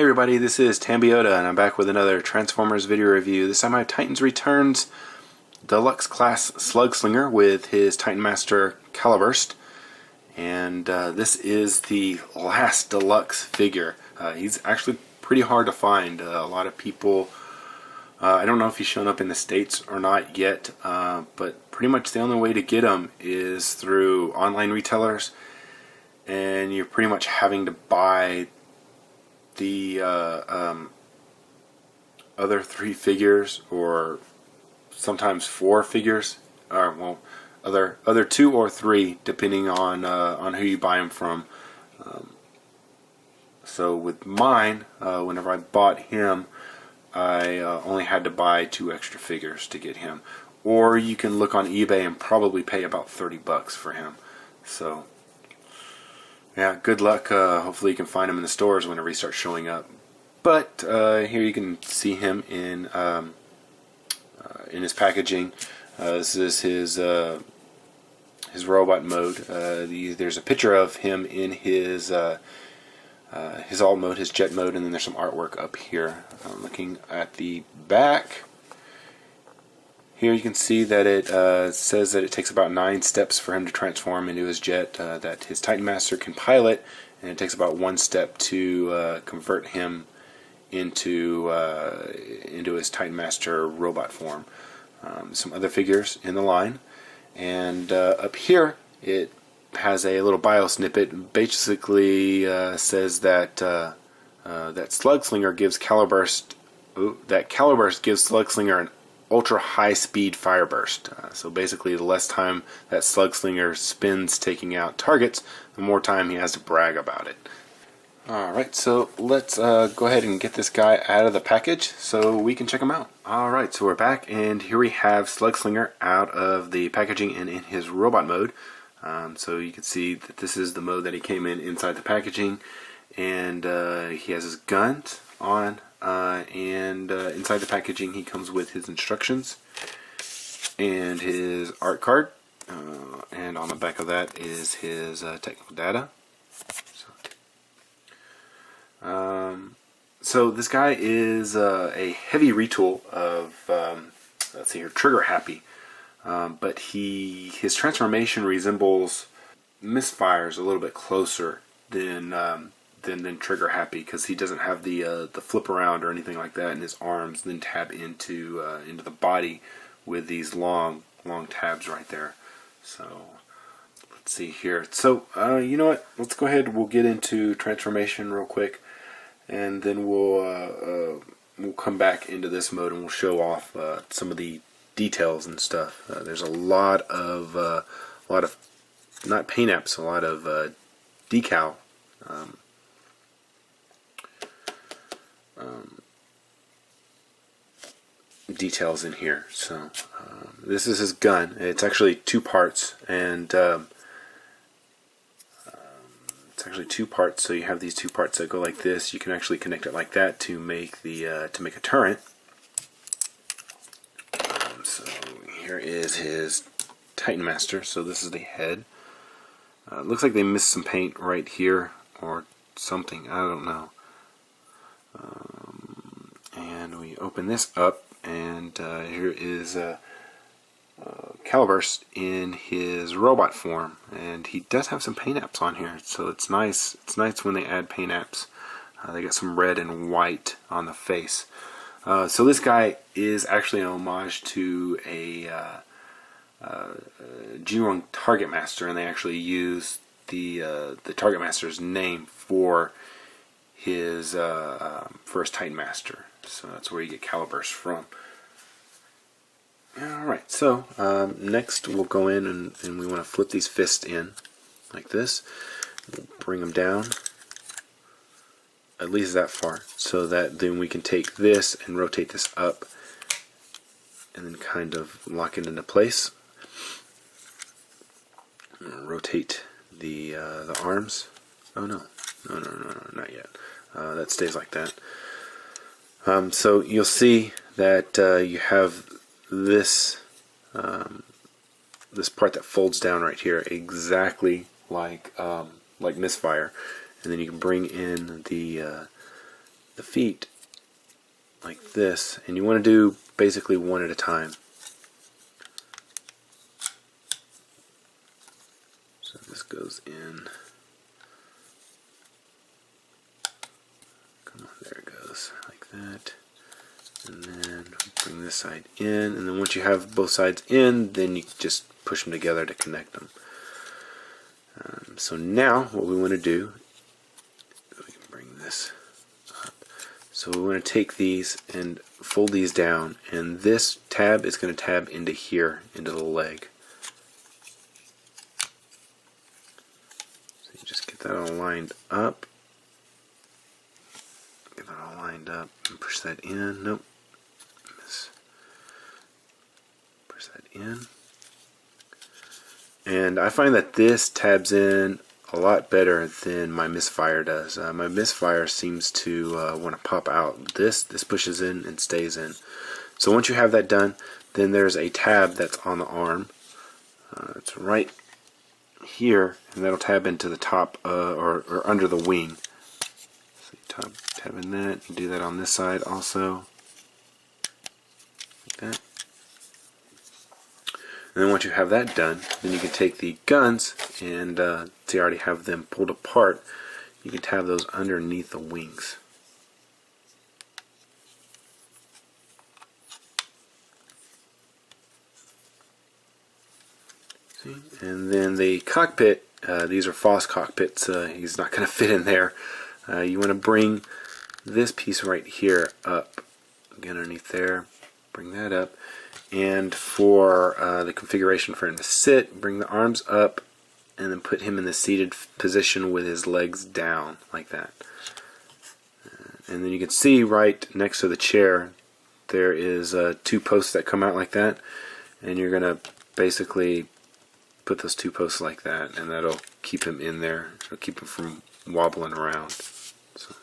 Hey everybody, this is Tambeyoda and I'm back with another Transformers video review. This time I have Titans Returns Deluxe Class Slugslinger with his Titan Master Caliburst. And this is the last deluxe figure. He's actually pretty hard to find. A lot of people, I don't know if he's shown up in the States or not yet, but pretty much the only way to get him is through online retailers. And you're pretty much having to buy the other 3 figures, or sometimes 4 figures, or well, other 2 or 3, depending on who you buy them from. So with mine, whenever I bought him, I only had to buy 2 extra figures to get him. Or you can look on eBay and probably pay about $30 for him. So yeah, good luck. Hopefully you can find him in the stores whenever he starts showing up. But here you can see him in his packaging. This is his robot mode. There's a picture of him in his alt mode, his jet mode, and then there's some artwork up here. Looking at the back, here you can see that it says that it takes about 9 steps for him to transform into his jet that his Titan Master can pilot, and it takes about 1 step to convert him into his Titan Master robot form. Some other figures in the line, and up here it has a little bio snippet. It basically says that that Slugslinger gives Caliburst gives Slugslinger an ultra high speed fire burst. So basically, the less time that Slugslinger spends taking out targets, the more time he has to brag about it. Alright, so let's go ahead and get this guy out of the package so we can check him out. Alright, so we're back, and here we have Slugslinger out of the packaging and in his robot mode. So you can see that this is the mode that he came in inside the packaging, and he has his guns on, and inside the packaging he comes with his instructions and his art card, and on the back of that is his technical data. So this guy is a heavy retool of, let's see here, Trigger Happy, but his transformation resembles Misfire's a little bit closer than Trigger Happy, because he doesn't have the flip around or anything like that in his arms, then tab into the body with these long tabs right there. So let's see here. So you know what? Let's go ahead. We'll get into transformation real quick, and then we'll come back into this mode and we'll show off some of the details and stuff. There's a lot of not paint apps, a lot of decal. Details in here. So this is his gun. It's actually 2 parts, and so you have these 2 parts that go like this. You can actually connect it like that to make a turret. So here is his Titan Master. So this is the head. It looks like they missed some paint right here or something. I don't know. And we open this up, and here is Caliburst in his robot form, and he does have some paint apps on here, so it's nice. It's nice when they add paint apps. They got some red and white on the face. So this guy is actually an homage to a G1 Target Master, and they actually use the Target Master's name for his Titan Master. So that's where you get Caliburst from. Alright, so next we'll go in and we want to flip these fists in like this. We'll bring them down at least that far, so that then we can take this and rotate this up and then kind of lock it into place. Rotate the arms. Oh no, not yet. That stays like that. So you'll see that you have this this part that folds down right here, exactly like Misfire, and then you can bring in the the feet like this, and you want to do basically one at a time. So this goes in. Come on, there it goes, like that. And then bring this side in, and then once you have both sides in, then you just push them together to connect them. So now what we want to do, we can bring this up. So we want to take these and fold these down, and this tab is going to tab into here, into the leg. So you just get that all lined up. Get that all lined up and push that in. Nope. Push that in. And I find that this tabs in a lot better than my misfire does. My misfire seems to want to pop out. This pushes in and stays in. So once you have that done, then there's a tab that's on the arm. It's right here, and that'll tab into the top or under the wing. So you tab in that. You do that on this side also, like that. And then once you have that done, then you can take the guns and see, I already have them pulled apart. You can tab those underneath the wings. See? And then the cockpit, these are false cockpits. He's not going to fit in there. You want to bring this piece right here up, again underneath there. Bring that up. And for the configuration for him to sit, bring the arms up and then put him in the seated position with his legs down, like that. And then you can see right next to the chair there is two posts that come out like that, and you're going to basically put those two posts like that, and that'll keep him in there. It'll keep him from wobbling around. So.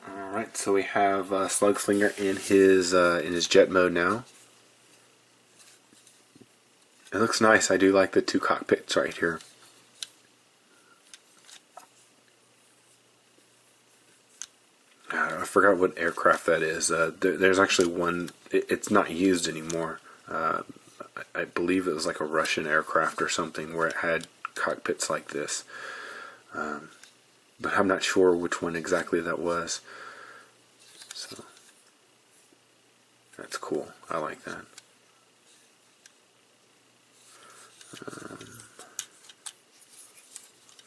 Alright, so we have Slugslinger in his jet mode now. It looks nice. I do like the two cockpits right here. I forgot what aircraft that is. There's actually one. It's not used anymore. I believe it was like a Russian aircraft or something where it had cockpits like this. But I'm not sure which one exactly that was. So that's cool. I like that.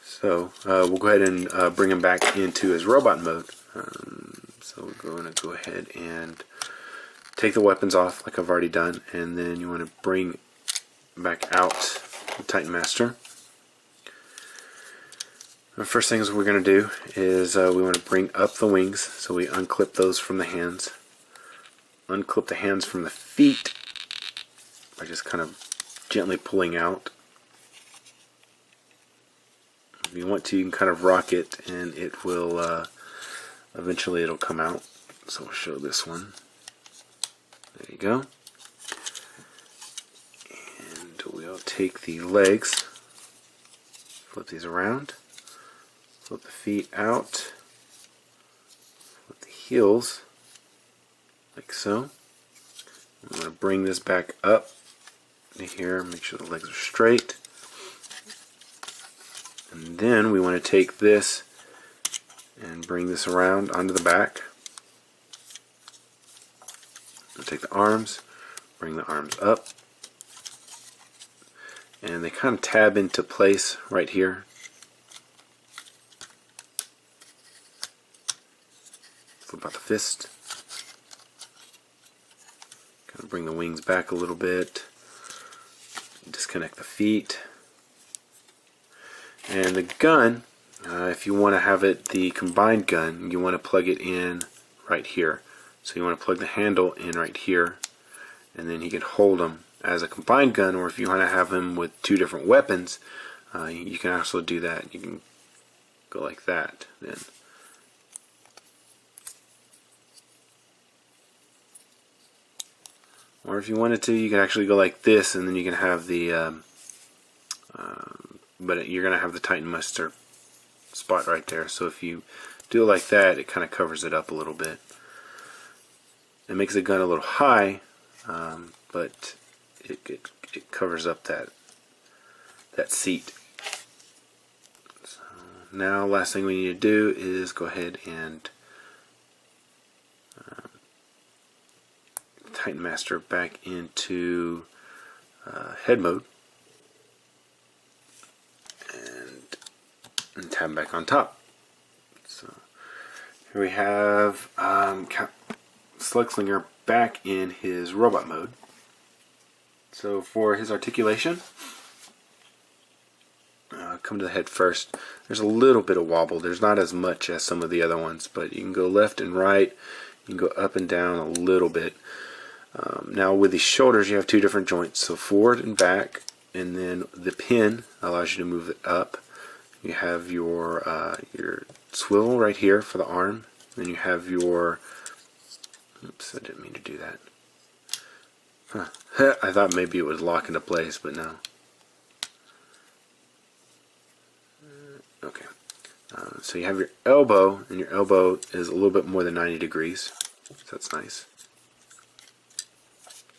So we'll go ahead and bring him back into his robot mode. So we're going to go ahead and take the weapons off like I've already done, and then you want to bring back out the Titan Master. The first things we're going to do is we want to bring up the wings, so we unclip those from the hands. Unclip the hands from the feet by just kind of gently pulling out. If you want to, you can kind of rock it, and it will eventually it'll come out. So we'll show this one. There you go. And we'll take the legs, flip these around, flip the feet out, flip the heels, like so. I'm going to bring this back up to here, make sure the legs are straight. And then we want to take this and bring this around onto the back. We'll take the arms, bring the arms up, and they kind of tab into place right here. Flip out the fist. Kind of bring the wings back a little bit. Disconnect the feet. And the gun, if you want to have it the combined gun, you want to plug it in right here. So you want to plug the handle in right here, and then you can hold them as a combined gun, or if you want to have them with two different weapons, you can also do that. You can go like that then. Or if you wanted to, you can actually go like this, and then you can have the but you're going to have the Titan Master spot right there. So if you do it like that, it kind of covers it up a little bit. It makes the gun a little high, but it covers up that seat. So now, last thing we need to do is go ahead and Titan Master back into head mode, and tab back on top. So here we have Slugslinger back in his robot mode. So for his articulation, come to the head first. There's a little bit of wobble. There's not as much as some of the other ones, but you can go left and right. You can go up and down a little bit. Now with the shoulders, you have two different joints, so forward and back, and then the pin allows you to move it up. You have your swivel right here for the arm. Then you have your, oops, I didn't mean to do that. Huh. I thought maybe it would lock into place, but no. Okay. So you have your elbow, and your elbow is a little bit more than 90 degrees. So that's nice.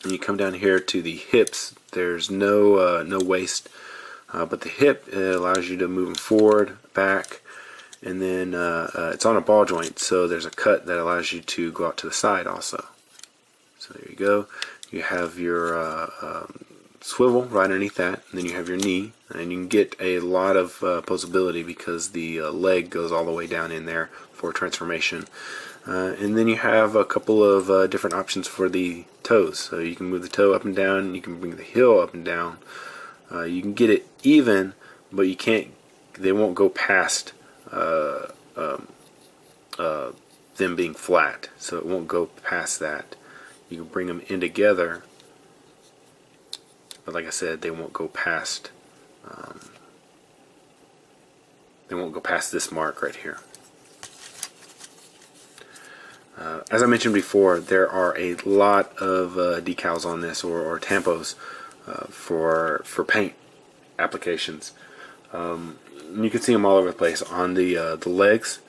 And you come down here to the hips. There's no waist, but the hip allows you to move them forward, back, and then it's on a ball joint, so there's a cut that allows you to go out to the side also. So there you go. You have your swivel right underneath that, and then you have your knee, and you can get a lot of posability because the leg goes all the way down in there for transformation. And then you have a couple of different options for the toes. So you can move the toe up and down, you can bring the heel up and down. You can get it even, but you can't. They won't go past them being flat, so it won't go past that. You can bring them in together, but like I said, they won't go past. They won't go past this mark right here. As I mentioned before, there are a lot of decals on this, or tampos, for paint applications. You can see them all over the place on the legs,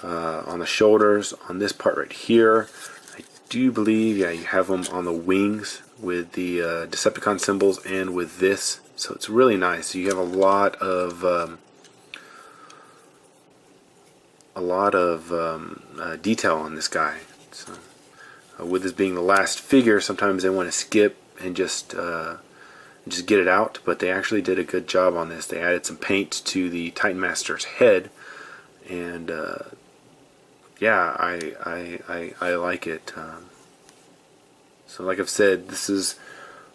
on the shoulders, on this part right here. I do believe, yeah, you have them on the wings with the Decepticon symbols and with this. So it's really nice. You have a lot of detail on this guy. So with this being the last figure, sometimes they want to skip and just get it out, but they actually did a good job on this. They added some paint to the Titan Master's head, and yeah, I like it. So like I've said, this is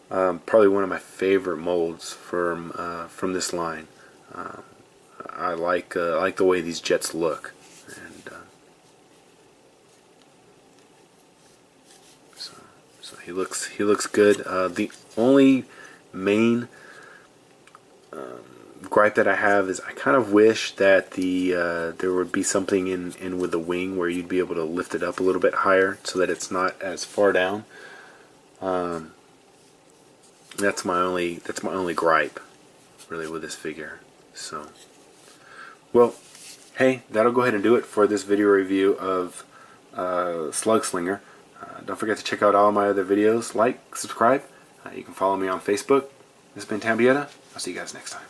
probably one of my favorite molds from this line. I like the way these jets look, and so he looks good. The only main gripe that I have is I kind of wish that there would be something in with the wing where you'd be able to lift it up a little bit higher so that it's not as far down. That's my only gripe really with this figure. So, well, hey, that'll go ahead and do it for this video review of Slugslinger. Don't forget to check out all my other videos. Like, subscribe. You can follow me on Facebook. This has been Tambeyoda. I'll see you guys next time.